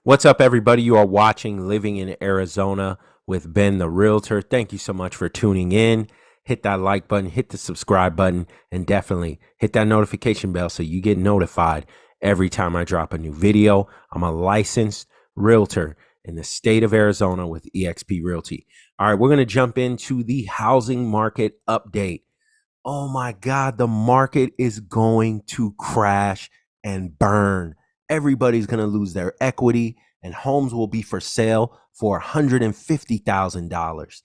What's up, everybody? You are watching Living in Arizona with Ben, the Realtor. Thank you so much for tuning in. Hit that like button, hit the subscribe button, and definitely hit that notification bell so you get notified every time I drop a new video. I'm a licensed realtor in the state of Arizona with eXp Realty. All right, we're going to jump into the housing market update. Oh my God, the market is going to crash and burn. Everybody's going to lose their equity, and homes will be for sale for $150,000.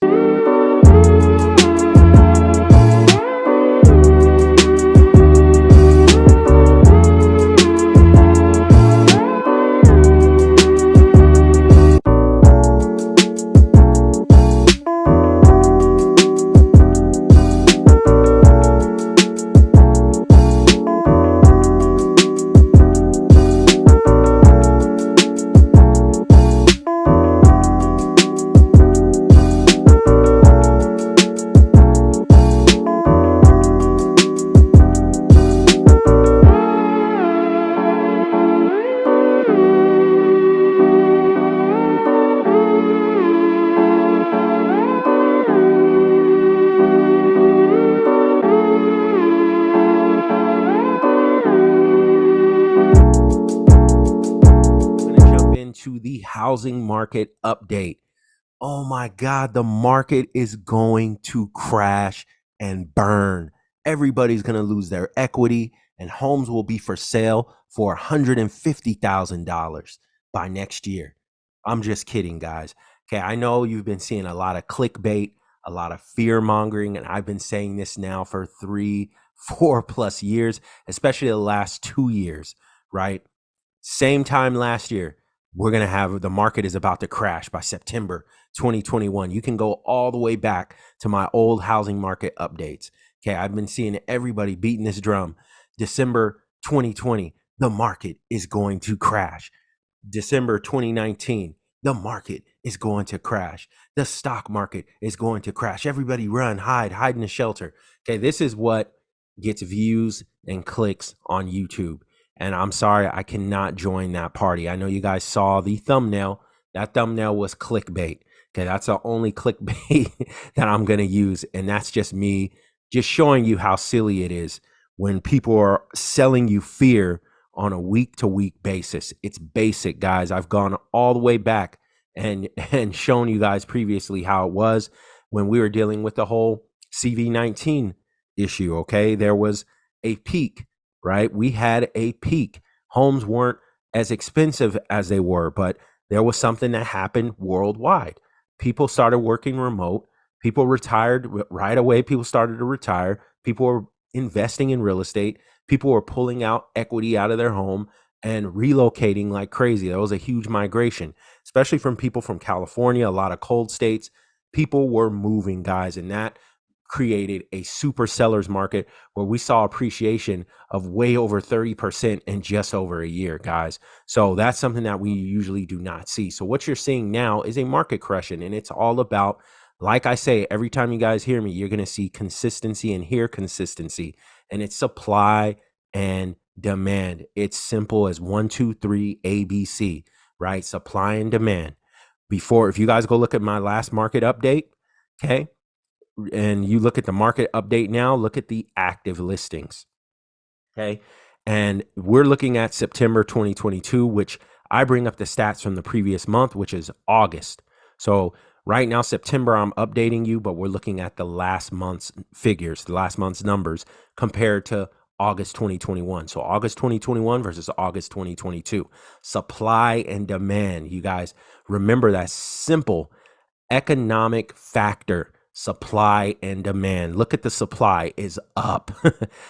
To the housing market update. Oh my God, the market is going to crash and burn. Everybody's going to lose their equity, and homes will be for sale for $150,000 by next year. I'm just kidding, guys. Okay, I know you've been seeing a lot of clickbait, a lot of fear mongering, and I've been saying this now for 3-4+ years, especially the last 2 years, right? Same time last year, we're going to have the market is about to crash by September 2021. You can go all the way back to my old housing market updates. Okay, I've been seeing everybody beating this drum. December 2020, the market is going to crash. December 2019, the market is going to crash. The stock market is going to crash. Everybody run, hide in the shelter. Okay, this is what gets views and clicks on YouTube. And I'm sorry, I cannot join that party. I know you guys saw the thumbnail. That thumbnail was clickbait. Okay, that's the only clickbait that I'm going to use. And that's just me just showing you how silly it is when people are selling you fear on a week-to-week basis. It's basic, guys. I've gone all the way back and shown you guys previously how it was when we were dealing with the whole CV-19 issue. Okay, there was a peak. Right? We had a peak. Homes weren't as expensive as they were, but there was something that happened worldwide. People started working remote. People retired right away. People started to retire. People were investing in real estate. People were pulling out equity out of their home and relocating like crazy. There was a huge migration, especially from people from California, a lot of cold states. People were moving, guys, and that created a super sellers market where we saw appreciation of way over 30% in just over a year, guys. So that's something that we usually do not see. So what you're seeing now is a market correction, and it's all about, like I say, every time you guys hear me, you're going to see consistency and hear consistency, and it's supply and demand. It's simple as 1, 2, 3, ABC, right? Supply and demand. Before, if you guys go look at my last market update, okay, and you look at the market update now, look at the active listings. Okay. And we're looking at September 2022, which I bring up the stats from the previous month, which is August. So right now, September, I'm updating you, but we're looking at the last month's figures, the last month's numbers compared to August 2021. So August 2021 versus August 2022. Supply and demand. You guys remember that simple economic factor. Supply and demand. Look at the supply is up.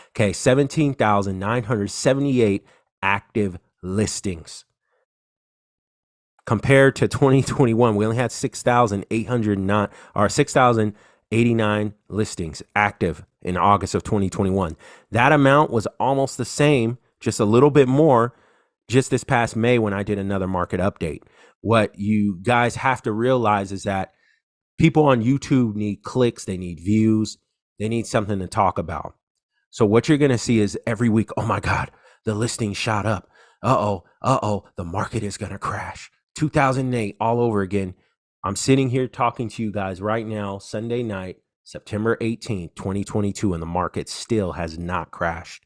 Okay, 17,978 active listings. Compared to 2021, we only had 6,809 or 6,089 listings active in August of 2021. That amount was almost the same, just a little bit more, just this past May when I did another market update. What you guys have to realize is that people on YouTube need clicks, they need views, they need something to talk about. So what you're going to see is every week, oh my God, the listing shot up. Uh-oh, the market is going to crash. 2008 all over again. I'm sitting here talking to you guys right now, Sunday night, September 18th, 2022, and the market still has not crashed.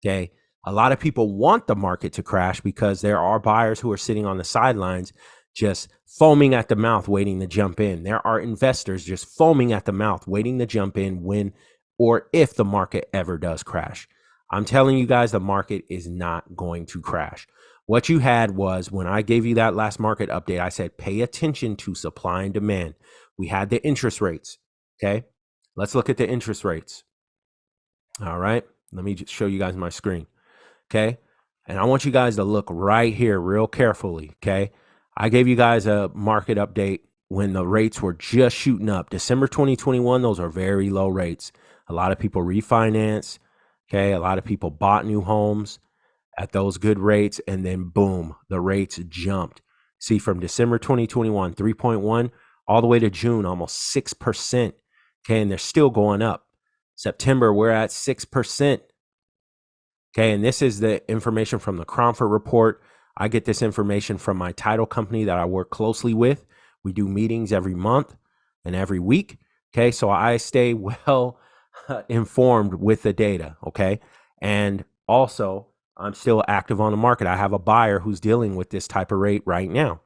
Okay. A lot of people want the market to crash because there are buyers who are sitting on the sidelines just foaming at the mouth, waiting to jump in. There are investors just foaming at the mouth, waiting to jump in when or if the market ever does crash. I'm telling you guys, the market is not going to crash. What you had was when I gave you that last market update, I said, pay attention to supply and demand. We had the interest rates. Okay. Let's look at the interest rates. All right. Let me just show you guys my screen. Okay. And I want you guys to look right here real carefully. Okay. I gave you guys a market update when the rates were just shooting up. December 2021, those are very low rates. A lot of people refinance. Okay. A lot of people bought new homes at those good rates. And then boom, the rates jumped. See, from December 2021, 3.1 all the way to June, almost 6%. Okay. And they're still going up. September, we're at 6%. Okay, and this is the information from the Cromford report. I get this information from my title company that I work closely with. We do meetings every month and every week. Okay, so I stay well informed with the data. Okay, and also I'm still active on the market. I have a buyer who's dealing with this type of rate right now.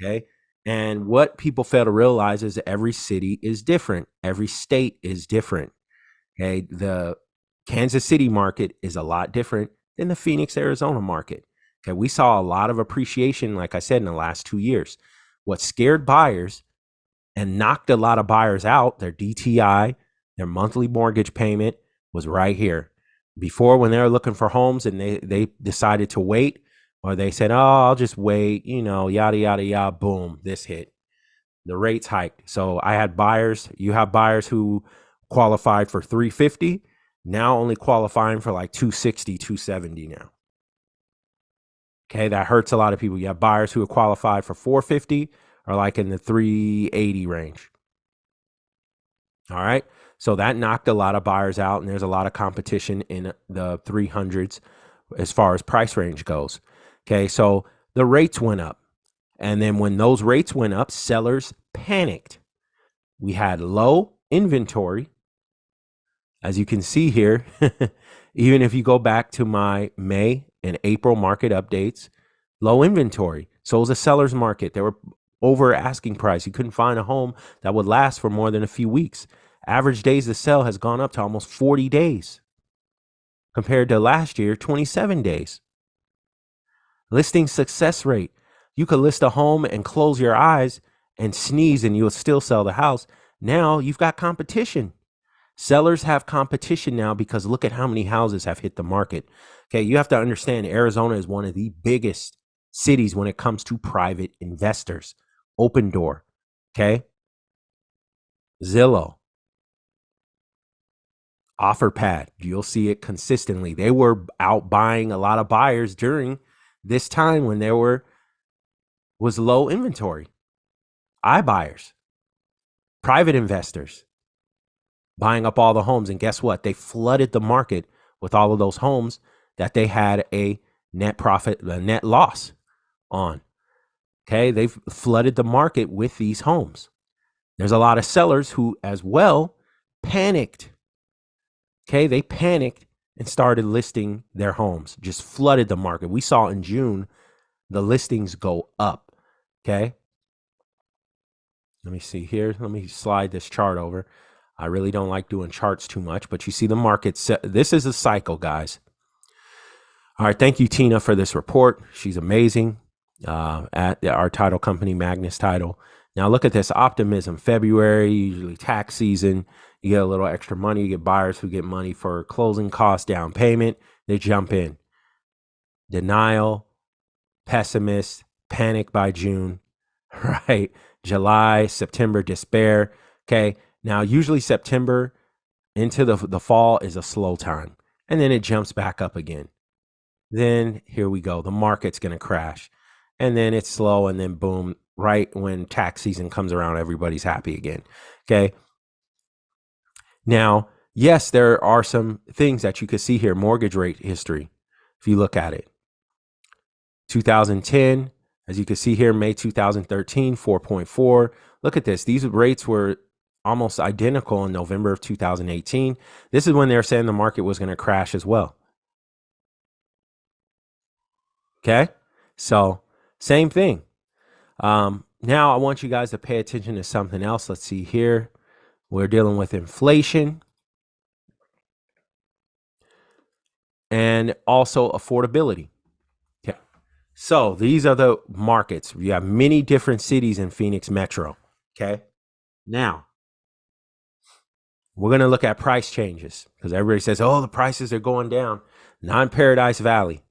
Okay, and what people fail to realize is every city is different, every state is different. Okay, the Kansas City market is a lot different than the Phoenix, Arizona market. Okay, we saw a lot of appreciation, like I said, in the last 2 years. What scared buyers and knocked a lot of buyers out, their DTI, their monthly mortgage payment was right here. Before, when they were looking for homes and they decided to wait, or they said, oh, I'll just wait, yada, yada, yada, boom, this hit. The rates hiked. So I had buyers, you have buyers who qualified for 350, now only qualifying for like 260, 270 now. Okay, that hurts a lot of people. You have buyers who are qualified for 450 or like in the 380 range. All right, so that knocked a lot of buyers out, and there's a lot of competition in the 300s as far as price range goes. Okay, so the rates went up. And then when those rates went up, sellers panicked. We had low inventory. As you can see here, even if you go back to my May and April market updates, low inventory. So it was a seller's market. They were over asking price. You couldn't find a home that would last for more than a few weeks. Average days to sell has gone up to almost 40 days compared to last year, 27 days. Listing success rate. You could list a home and close your eyes and sneeze and you'll still sell the house. Now you've got competition. Sellers have competition now because look at how many houses have hit the market. Okay, you have to understand Arizona is one of the biggest cities when it comes to private investors. Open Door, okay? Zillow, OfferPad, you'll see it consistently. They were out buying a lot of buyers during this time when there was low inventory. iBuyers, private investors buying up all the homes. And guess what? They flooded the market with all of those homes that they had a net loss on. Okay, they've flooded the market with these homes. There's a lot of sellers who as well panicked. Okay, they panicked and started listing their homes, just flooded the market. We saw in June the listings go up. Okay, let me see here. Let me slide this chart over. I really don't like doing charts too much, but you see the market. This is a cycle, guys. All right. Thank you, Tina, for this report. She's amazing at our title company, Magnus Title. Now look at this optimism. February, usually tax season. You get a little extra money. You get buyers who get money for closing costs, down payment. They jump in. Denial, pessimist, panic by June, right? July, September, despair. Okay. Now, usually September into the fall is a slow time, and then it jumps back up again. Then here we go. The market's going to crash, and then it's slow, and then boom, right when tax season comes around, everybody's happy again. Okay. Now, yes, there are some things that you could see here. Mortgage rate history, if you look at it. 2010, As you can see here, May 2013, 4.4. Look at this. These rates were almost identical in November of 2018. This is when they were saying the market was going to crash as well. Okay. So same thing. Now I want you guys to pay attention to something else. Let's see here. We're dealing with inflation and also affordability. Okay. So these are the markets. You have many different cities in Phoenix Metro. Okay. Now we're going to look at price changes because everybody says, oh, the prices are going down. Not in Paradise Valley.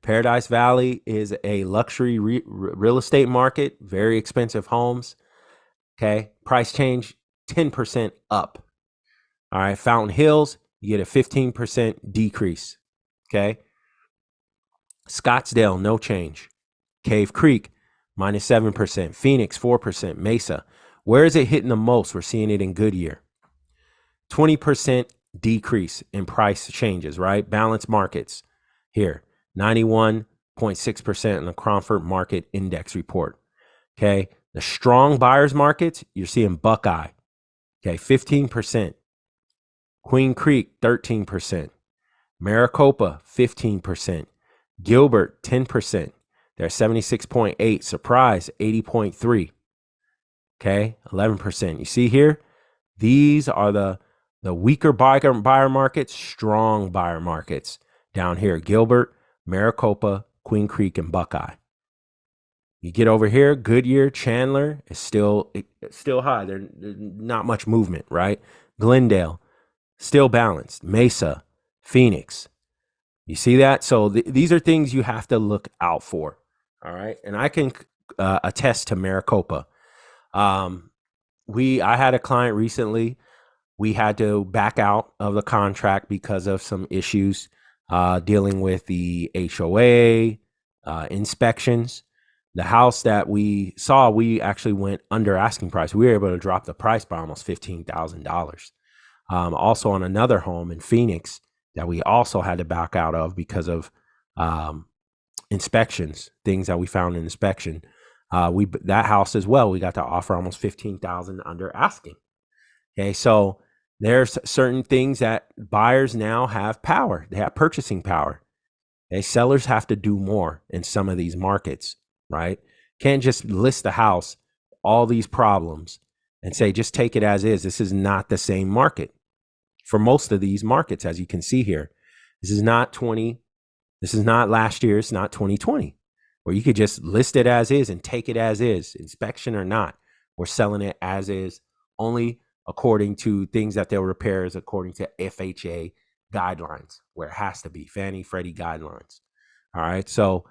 Paradise Valley is a luxury real estate market, very expensive homes. Okay. Price change 10% up. All right. Fountain Hills, you get a 15% decrease. Okay. Scottsdale, no change. Cave Creek, minus 7%. Phoenix, 4%. Mesa. Where is it hitting the most? We're seeing it in Goodyear. 20% decrease in price changes, right? Balanced markets here. 91.6% in the Cromford Market Index report. Okay. The strong buyers markets, you're seeing Buckeye. Okay. 15%. Queen Creek, 13%. Maricopa, 15%. Gilbert, 10%. They're 76.8. Surprise, 80.3. Okay. 11%. You see here, these are the weaker buyer markets, strong buyer markets down here. Gilbert, Maricopa, Queen Creek, and Buckeye. You get over here, Goodyear, Chandler is still high. There's not much movement, right? Glendale, still balanced. Mesa, Phoenix. You see that? So these are things you have to look out for. All right. And I can attest to Maricopa. I had a client recently. We had to back out of the contract because of some issues dealing with the HOA inspections. The house that we saw, we actually went under asking price. We were able to drop the price by almost $15,000. Also on another home in Phoenix that we also had to back out of because of inspections, things that we found in inspection. That house as well, we got to offer almost $15,000 under asking. Okay, so there's certain things that buyers now have power. They have purchasing power. Okay, sellers have to do more in some of these markets, right? Can't just list the house, all these problems, and say, just take it as is. This is not the same market for most of these markets, as you can see here. This is not last year. It's not 2020, where you could just list it as is and take it as is, inspection or not. We're selling it as is, only according to things that they'll repair is according to FHA guidelines, where it has to be Fannie Freddie guidelines. All right. So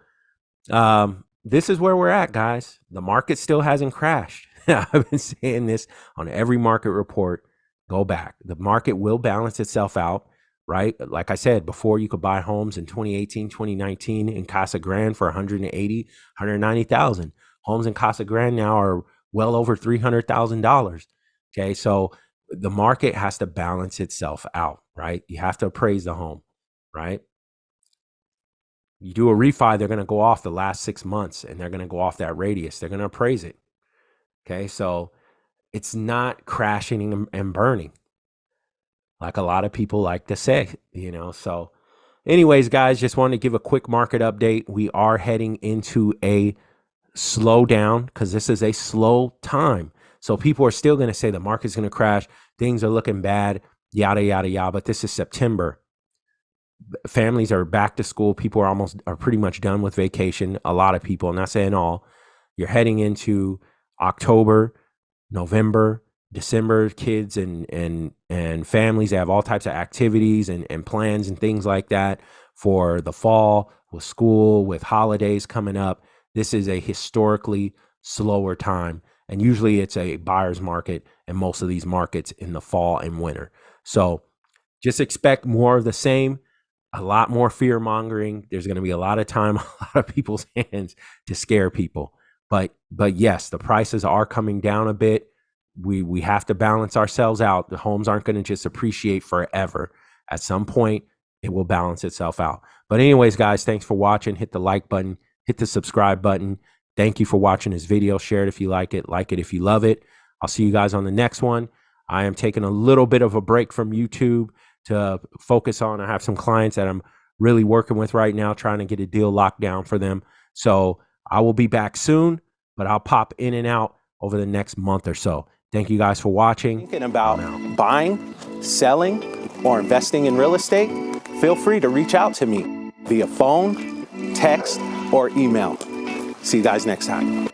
this is where we're at, guys. The market still hasn't crashed. I've been saying this on every market report. Go back. The market will balance itself out, right? Like I said, before you could buy homes in 2018, 2019 in Casa Grande for 180, 190,000. Homes in Casa Grande now are well over $300,000. Okay. So the market has to balance itself out, right? You have to appraise the home, right? You do a refi, they're going to go off the last 6 months and they're going to go off that radius. They're going to appraise it. Okay. So it's not crashing and burning like a lot of people like to say, So anyways, guys, just wanted to give a quick market update. We are heading into a slowdown because this is a slow time. So people are still going to say the market's going to crash. Things are looking bad, yada, yada, yada. But this is September. Families are back to school. People are pretty much done with vacation. A lot of people, I'm not saying all. You're heading into October, November, December. Kids and families, they have all types of activities and plans and things like that for the fall, with school, with holidays coming up. This is a historically slower time. And usually it's a buyer's market in most of these markets in the fall and winter. So just expect more of the same, a lot more fear mongering. There's going to be a lot of time, a lot of people's hands to scare people. But yes, the prices are coming down a bit. We have to balance ourselves out. The homes aren't going to just appreciate forever. At some point, it will balance itself out. But anyways, guys, thanks for watching. Hit the like button, hit the subscribe button. Thank you for watching this video. Share it if you like it if you love it. I'll see you guys on the next one. I am taking a little bit of a break from YouTube to focus on, I have some clients that I'm really working with right now, trying to get a deal locked down for them. So I will be back soon, but I'll pop in and out over the next month or so. Thank you guys for watching. Thinking about buying, selling, or investing in real estate? Feel free to reach out to me via phone, text, or email. See you guys next time.